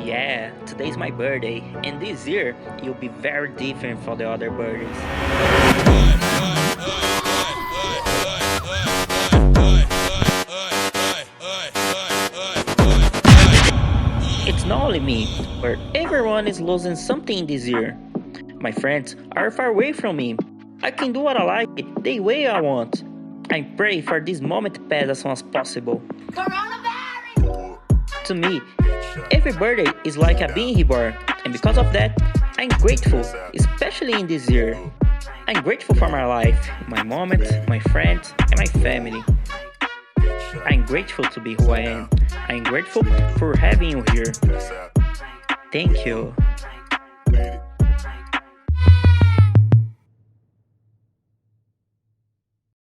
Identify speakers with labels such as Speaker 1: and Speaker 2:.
Speaker 1: Yeah, today's my birthday, and this year it'll be very different from the other birthdays. It's not only me, but everyone is losing something this year. My friends are far away from me. I can do what I like, the way I want. I pray for this moment to pass as soon as possible.
Speaker 2: Coronavirus!
Speaker 1: To me, every birthday is like a being reborn, and because of that, I'm grateful, especially in this year. I'm grateful for my life, my moments, my friends, and my family. I'm grateful to be who I am. I'm grateful for having you here. Thank you.